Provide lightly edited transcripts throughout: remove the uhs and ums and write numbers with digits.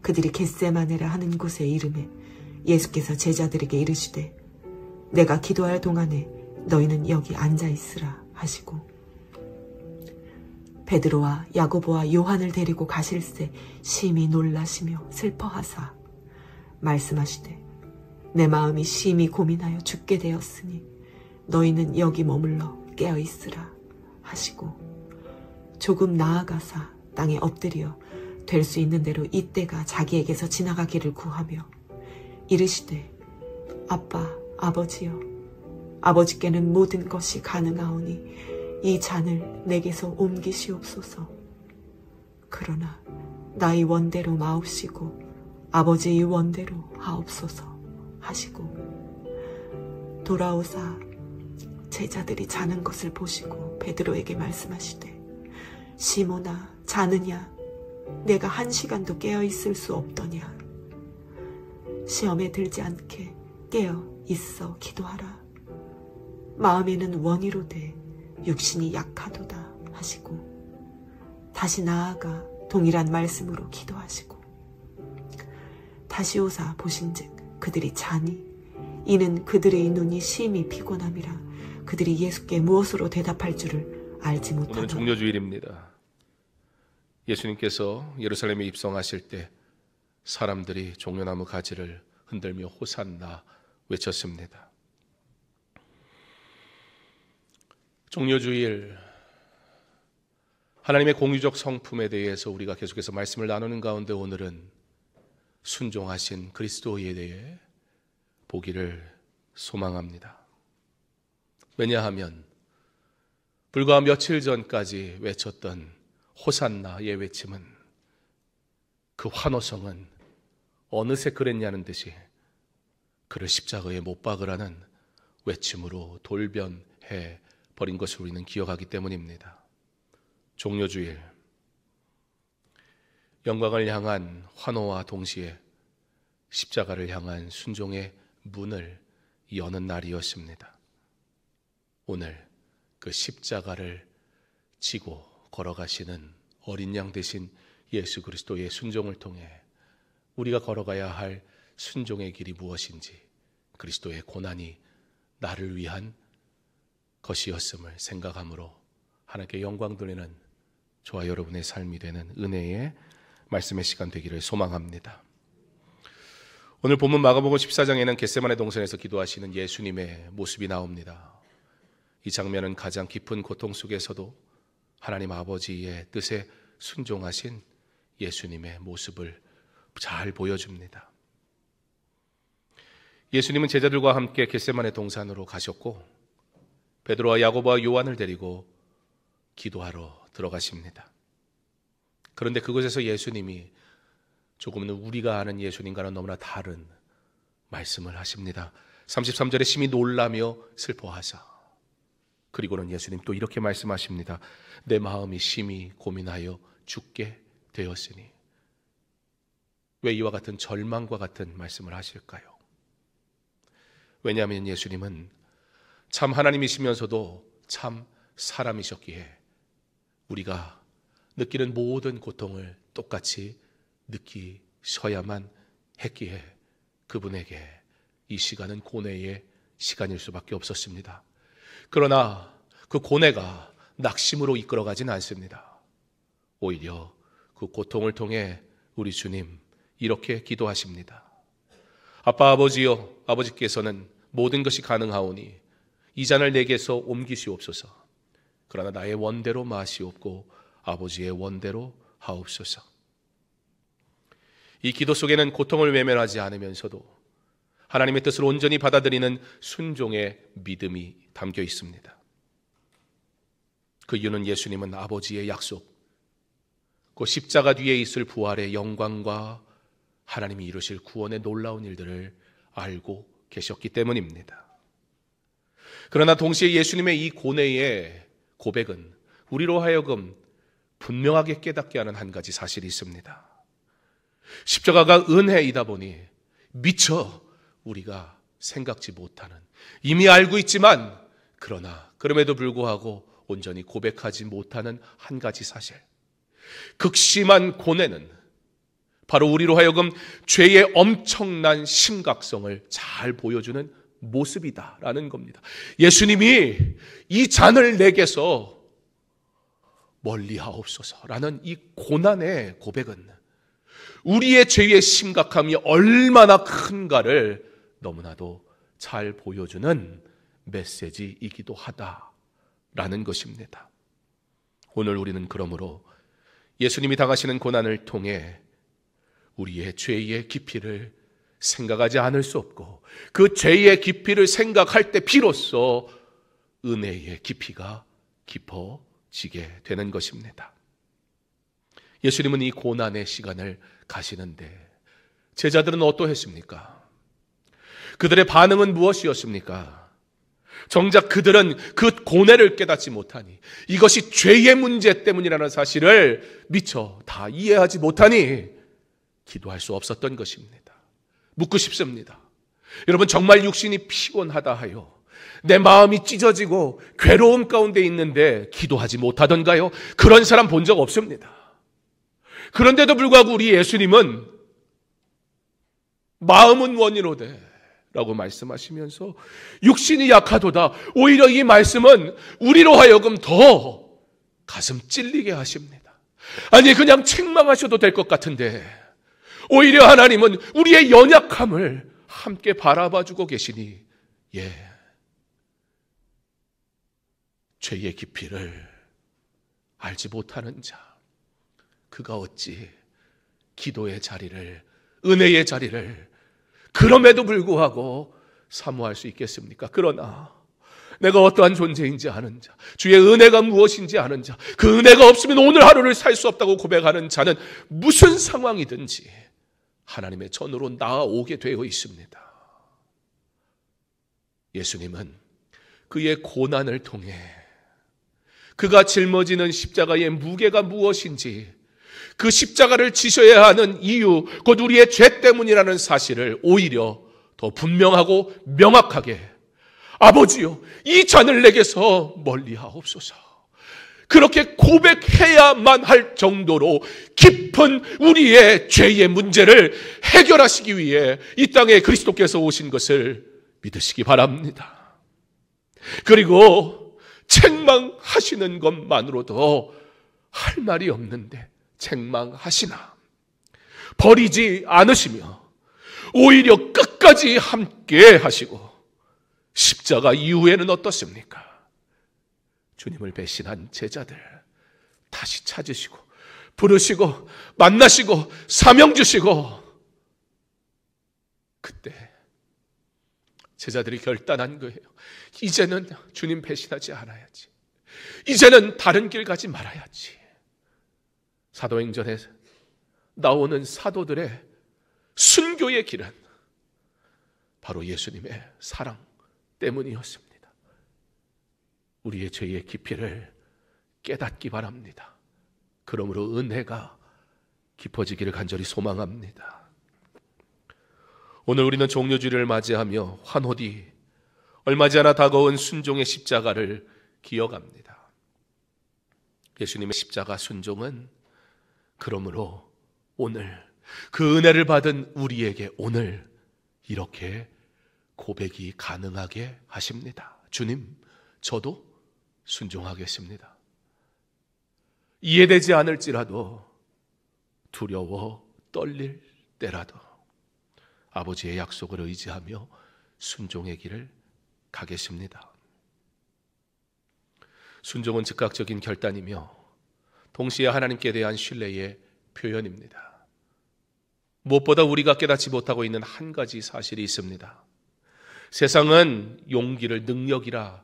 그들이 겟세마네라 하는 곳에 이르매 예수께서 제자들에게 이르시되 내가 기도할 동안에 너희는 여기 앉아있으라 하시고 베드로와 야고보와 요한을 데리고 가실새 심히 놀라시며 슬퍼하사 말씀하시되 내 마음이 심히 고민하여 죽게 되었으니 너희는 여기 머물러 깨어있으라 하시고 조금 나아가사 땅에 엎드려 될 수 있는 대로 이때가 자기에게서 지나가기를 구하며 이르시되 아빠 아버지여 아버지께는 모든 것이 가능하오니 이 잔을 내게서 옮기시옵소서. 그러나 나의 원대로 마옵시고 아버지의 원대로 하옵소서 하시고 돌아오사 제자들이 자는 것을 보시고 베드로에게 말씀하시되 시몬아 자느냐 내가 1시간도 깨어있을 수 없더냐 시험에 들지 않게 깨어 있어 기도하라 마음에는 원이로되 육신이 약하도다 하시고 다시 나아가 동일한 말씀으로 기도하시고 다시 오사 보신즉 그들이 자니 이는 그들의 눈이 심히 피곤함이라 그들이 예수께 무엇으로 대답할 줄을 알지 못하더라. 오늘은 종려주일입니다. 예수님께서 예루살렘에 입성하실 때 사람들이 종려나무 가지를 흔들며 호산나 외쳤습니다. 종려주일 하나님의 공유적 성품에 대해서 우리가 계속해서 말씀을 나누는 가운데 오늘은 순종하신 그리스도에 대해 보기를 소망합니다. 왜냐하면 불과 며칠 전까지 외쳤던 호산나의 외침은 그 환호성은 어느새 그랬냐는 듯이 그를 십자가에 못 박으라는 외침으로 돌변해 버린 것을 우리는 기억하기 때문입니다. 종려주일 영광을 향한 환호와 동시에 십자가를 향한 순종의 문을 여는 날이었습니다. 오늘 그 십자가를 지고 걸어가시는 어린 양 되신 예수 그리스도의 순종을 통해 우리가 걸어가야 할 순종의 길이 무엇인지 그리스도의 고난이 나를 위한 것이었음을 생각함으로 하나님께 영광 돌리는 저와 여러분의 삶이 되는 은혜의 말씀의 시간 되기를 소망합니다. 오늘 본문 마가복음 14장에는 겟세마네 동산에서 기도하시는 예수님의 모습이 나옵니다. 이 장면은 가장 깊은 고통 속에서도 하나님 아버지의 뜻에 순종하신 예수님의 모습을 잘 보여줍니다. 예수님은 제자들과 함께 겟세마네 동산으로 가셨고 베드로와 야고보와 요한을 데리고 기도하러 들어가십니다. 그런데 그곳에서 예수님이 조금은 우리가 아는 예수님과는 너무나 다른 말씀을 하십니다. 33절에 심히 놀라며 슬퍼하사 그리고는 예수님 또 이렇게 말씀하십니다. 내 마음이 심히 고민하여 죽게 되었으니. 왜 이와 같은 절망과 같은 말씀을 하실까요? 왜냐하면 예수님은 참 하나님이시면서도 참 사람이셨기에 우리가 느끼는 모든 고통을 똑같이 느끼셔야만 했기에 그분에게 이 시간은 고뇌의 시간일 수밖에 없었습니다. 그러나 그 고뇌가 낙심으로 이끌어가진 않습니다. 오히려 그 고통을 통해 우리 주님 이렇게 기도하십니다. 아빠 아버지여 아버지께서는 모든 것이 가능하오니 이 잔을 내게서 옮기시옵소서. 그러나 나의 원대로 마시옵고 아버지의 원대로 하옵소서. 이 기도 속에는 고통을 외면하지 않으면서도 하나님의 뜻을 온전히 받아들이는 순종의 믿음이 담겨 있습니다. 그 이유는 예수님은 아버지의 약속, 그 십자가 뒤에 있을 부활의 영광과 하나님이 이루실 구원의 놀라운 일들을 알고 계셨기 때문입니다. 그러나 동시에 예수님의 이 고뇌의 고백은 우리로 하여금 분명하게 깨닫게 하는 한 가지 사실이 있습니다. 십자가가 은혜이다 보니 미처 우리가 생각지 못하는, 이미 알고 있지만 그러나 그럼에도 불구하고 온전히 고백하지 못하는 한 가지 사실, 극심한 고뇌는 바로 우리로 하여금 죄의 엄청난 심각성을 잘 보여주는 모습이다라는 겁니다. 예수님이 이 잔을 내게서 멀리하옵소서라는 이 고난의 고백은 우리의 죄의 심각함이 얼마나 큰가를 너무나도 잘 보여주는 메시지이기도 하다라는 것입니다. 오늘 우리는 그러므로 예수님이 당하시는 고난을 통해 우리의 죄의 깊이를 생각하지 않을 수 없고 그 죄의 깊이를 생각할 때 비로소 은혜의 깊이가 깊어지게 되는 것입니다. 예수님은 이 고난의 시간을 가시는데 제자들은 어떠했습니까? 그들의 반응은 무엇이었습니까? 정작 그들은 그 고뇌를 깨닫지 못하니 이것이 죄의 문제 때문이라는 사실을 미처 다 이해하지 못하니 기도할 수 없었던 것입니다. 묻고 싶습니다. 여러분, 정말 육신이 피곤하다 하여 내 마음이 찢어지고 괴로움 가운데 있는데 기도하지 못하던가요? 그런 사람 본 적 없습니다. 그런데도 불구하고 우리 예수님은 마음은 원이로되 라고 말씀하시면서 육신이 약하도다. 오히려 이 말씀은 우리로 하여금 더 가슴 찔리게 하십니다. 아니, 그냥 책망하셔도 될 것 같은데 오히려 하나님은 우리의 연약함을 함께 바라봐주고 계시니 죄의 깊이를 알지 못하는 자, 그가 어찌 기도의 자리를, 은혜의 자리를 그럼에도 불구하고 사모할 수 있겠습니까? 그러나 내가 어떠한 존재인지 아는 자, 주의 은혜가 무엇인지 아는 자, 그 은혜가 없으면 오늘 하루를 살 수 없다고 고백하는 자는 무슨 상황이든지 하나님의 전으로 나아오게 되어 있습니다. 예수님은 그의 고난을 통해 그가 짊어지는 십자가의 무게가 무엇인지, 그 십자가를 지셔야 하는 이유, 곧 우리의 죄 때문이라는 사실을 오히려 더 분명하고 명확하게 아버지요, 이 잔을 내게서 멀리하옵소서, 그렇게 고백해야만 할 정도로 깊은 우리의 죄의 문제를 해결하시기 위해 이 땅에 그리스도께서 오신 것을 믿으시기 바랍니다. 그리고 책망하시는 것만으로도 할 말이 없는데 책망하시나 버리지 않으시며 오히려 끝까지 함께 하시고, 십자가 이후에는 어떻습니까? 주님을 배신한 제자들 다시 찾으시고 부르시고 만나시고 사명 주시고, 그때 제자들이 결단한 거예요. 이제는 주님 배신하지 않아야지. 이제는 다른 길 가지 말아야지. 사도행전에 나오는 사도들의 순교의 길은 바로 예수님의 사랑 때문이었습니다. 우리의 죄의 깊이를 깨닫기 바랍니다. 그러므로 은혜가 깊어지기를 간절히 소망합니다. 오늘 우리는 종료주일을 맞이하며 환호디 얼마 지 않아 다가온 순종의 십자가를 기억합니다. 예수님의 십자가 순종은 그러므로 오늘 그 은혜를 받은 우리에게 오늘 이렇게 고백이 가능하게 하십니다. 주님, 저도 순종하겠습니다. 이해되지 않을지라도, 두려워 떨릴 때라도 아버지의 약속을 의지하며 순종의 길을 가겠습니다. 순종은 즉각적인 결단이며 동시에 하나님께 대한 신뢰의 표현입니다. 무엇보다 우리가 깨닫지 못하고 있는 한 가지 사실이 있습니다. 세상은 용기를 능력이라,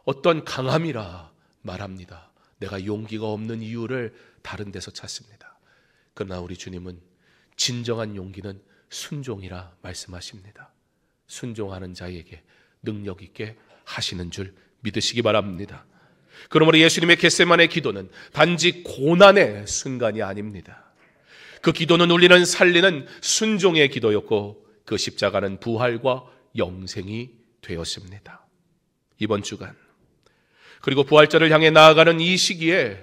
어떤 강함이라 말합니다. 내가 용기가 없는 이유를 다른 데서 찾습니다. 그러나 우리 주님은 진정한 용기는 순종이라 말씀하십니다. 순종하는 자에게 능력 있게 하시는 줄 믿으시기 바랍니다. 그러므로 예수님의 겟세마네 기도는 단지 고난의 순간이 아닙니다. 그 기도는 울리는 살리는 순종의 기도였고, 그 십자가는 부활과 영생이 되었습니다. 이번 주간, 그리고 부활절을 향해 나아가는 이 시기에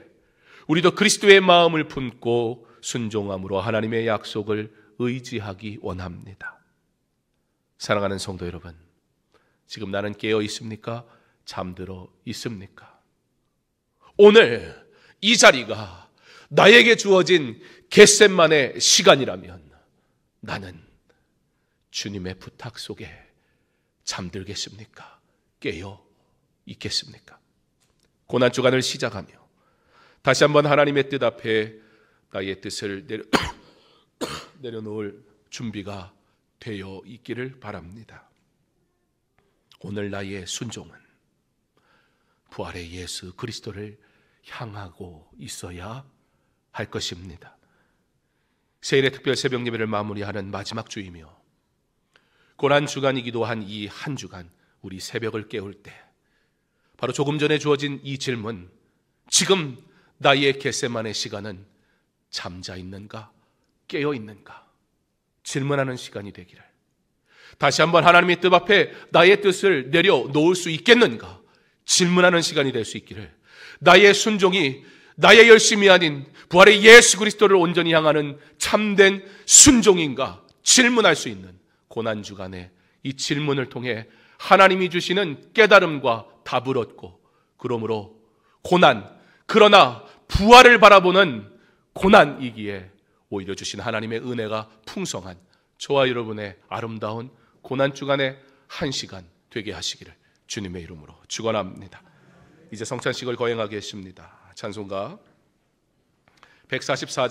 우리도 그리스도의 마음을 품고 순종함으로 하나님의 약속을 의지하기 원합니다. 사랑하는 성도 여러분, 지금 나는 깨어 있습니까? 잠들어 있습니까? 오늘 이 자리가 나에게 주어진 겟셋만의 시간이라면 나는 주님의 부탁 속에 잠들겠습니까? 깨어 있겠습니까? 고난주간을 시작하며 다시 한번 하나님의 뜻 앞에 나의 뜻을 내려놓을 준비가 되어 있기를 바랍니다. 오늘 나의 순종은 부활의 예수 그리스도를 향하고 있어야 할 것입니다. 세일의 특별 새벽 예배를 마무리하는 마지막 주이며 고난주간이기도 한 이 한 주간 우리 새벽을 깨울 때 바로 조금 전에 주어진 이 질문, 지금 나의 겟세마네 시간은 잠자 있는가 깨어 있는가 질문하는 시간이 되기를, 다시 한번 하나님의 뜻 앞에 나의 뜻을 내려놓을 수 있겠는가 질문하는 시간이 될 수 있기를, 나의 순종이 나의 열심이 아닌 부활의 예수 그리스도를 온전히 향하는 참된 순종인가 질문할 수 있는 고난주간에 이 질문을 통해 하나님이 주시는 깨달음과 답을 얻고, 그러므로 고난, 그러나 부활을 바라보는 고난이기에 오히려 주신 하나님의 은혜가 풍성한 저와 여러분의 아름다운 고난주간의 한 시간 되게 하시기를 주님의 이름으로 축원합니다. 이제 성찬식을 거행하겠습니다. 찬송가 144장